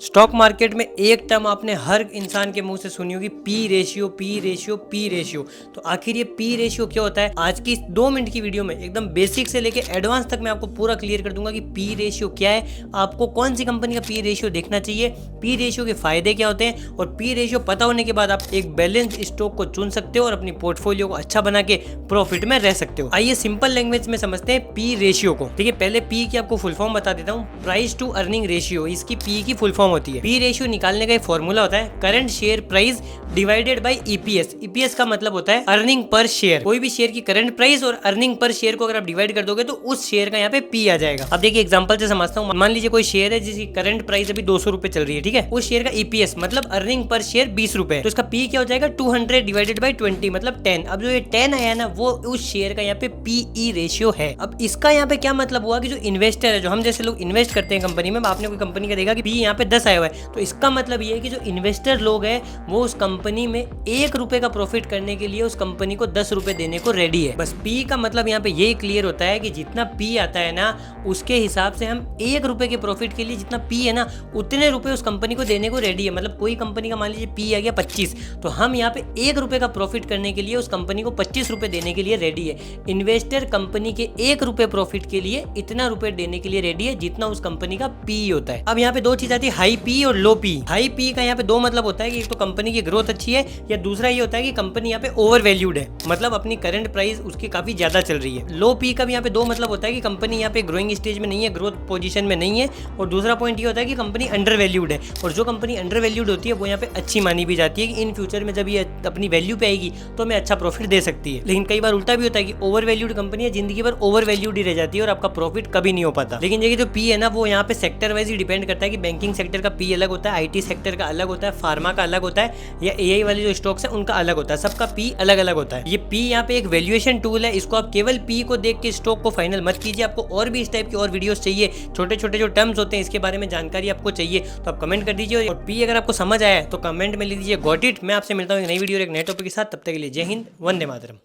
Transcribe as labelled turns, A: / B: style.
A: Stock market में एक term आपने हर इंसान के मुंह से सुनी होगी, P ratio P ratio P ratio. तो आखिर ये पी रेशियो क्या होता है? आज की इस 2 मिनट की वीडियो में एकदम बेसिक से लेके एडवांस तक मैं आपको पूरा क्लियर कर दूंगा कि पी रेशियो क्या है, आपको कौन सी कंपनी का पी रेशियो देखना चाहिए, पी रेशियो के फायदे क्या होते हैं, और पी रेशियो पता होने के बाद आप एक बैलेंस स्टॉक को चुन सकते हो और अपनी पोर्टफोलियो को अच्छा बना के प्रॉफिट में रह सकते हो। आइए सिंपल लैंग्वेज में समझते हैं पी रेशियो को। ठीक है, पहले पी की आपको फुल फॉर्म बता देता हूँ, प्राइस टू अर्निंग रेशियो। इसकी पी की फुल फॉर्म होती है। पी रेशियो निकालने का एक फॉर्मूला होता है, current share price divided by EPS. EPS का मतलब होता है अर्निंग पर शेयर। कोई भी शेयर की करंट प्राइस और अर्निंग पर शेयर को अगर आप डिवाइड कर दोगे तो उस शेयर का यहाँ पे पी आ जाएगा। अब देखिए एग्जांपल से समझता हूँ। मान लीजिए कोई शेयर है जिसकी करंट प्राइस अभी 200 रुपए चल रही है। ठीक है, उस शेयर का ईपीएस मतलब अर्निंग पर शेयर 20 रुपए, तो इसका पी क्या हो जाएगा 200 डिवाइडेड बाय 20 मतलब 10। अब जो ये 10 आया ना वो उस शेयर का यहाँ पे पीई रेशियो है। अब इसका यहाँ पे क्या मतलब हुआ कि जो इन्वेस्टर है, जो हम जैसे लोग इन्वेस्ट करते हैं कंपनी में, आपने कोई कंपनी का देखा कि पी यहाँ पे 10 आया हुआ है, तो इसका मतलब ये है कि जो इन्वेस्टर लोग हैं वो उस कंपनी में 1 रुपए का प्रॉफिट करने के लिए उस कंपनी को 10 रुपए देने को रेडी है। बस पी का मतलब यहाँ पे ये क्लियर होता है कि जितना पी आता है ना उसके हिसाब से हम 1 रुपए के प्रॉफिट के लिए जितना पी है ना उतने रुपए उस कंपनी को देने को रेडी है। मतलब कोई कंपनी का मान लीजिए पी आ गया 25, तो हम यहाँ पे 1 रुपए का प्रॉफिट करने के लिए उस कंपनी को 25 रुपए देने के लिए रेडी है। इन्वेस्टर कंपनी के 1 रुपए प्रॉफिट के लिए इतना रुपए देने के लिए रेडी है जितना उस कंपनी का पी होता है। अब यहाँ पे 2 चीज आती है, हाई पी और लो पी। हाई पी का यहाँ पे 2 मतलब होता है कि एक तो कंपनी की ग्रोथ अच्छी है, या दूसरा ये होता है कि कंपनी यहाँ पे ओवर वैल्यूड है, मतलब अपनी करंट प्राइस उसकी काफी ज्यादा चल रही है। लो पी का भी यहाँ पे 2 मतलब होता है कि कंपनी यहाँ पे ग्रोइंग स्टेज में नहीं है, ग्रोथ पोजीशन में नहीं है, और दूसरा पॉइंट ये होता है कि कंपनी अंडर वैल्यूड है। और जो कंपनी अंडर वैल्यूड होती है वो यहाँ पे अच्छी मानी भी जाती है कि इन फ्यूचर में जब ये अपनी वैल्यू पे आएगी तो हमें अच्छा प्रॉफिट दे सकती है। लेकिन कई बार उल्टा भी होता है कि ओवर वैल्यूड कंपनी है, जिंदगी भर ओवर वैल्यूड ही रह जाती है और आपका प्रॉफिट कभी नहीं हो पाता। लेकिन ये जो पी है ना वो यहाँ पे सेक्टर वाइज ही डिपेंड करता है कि बैंकिंग सेक्टर का पी अलग होता है, आईटी सेक्टर का अलग होता है, फार्मा का अलग होता है, या एआई वाले जो स्टॉक्स है उनका अलग होता है। सबका पी अलग अलग होता है। ये पी यहाँ पे एक वैल्यूएशन टूल है, इसको आप केवल पी को देख के स्टॉक को फाइनल मत कीजिए। आपको और भी इस टाइप की और वीडियोस चाहिए, छोटे छोटे जो टर्म्स होते हैं इसके बारे में जानकारी आपको चाहिए तो आप कमेंट कर दीजिए। और पी अगर आपको समझ आया तो कमेंट में लिख दीजिए गॉट इट। मैं आपसे मिलता हूँ एक नई वीडियो और एक नए टॉपिक के साथ। तब तक के लिए जय हिंद, वंदे मातरम।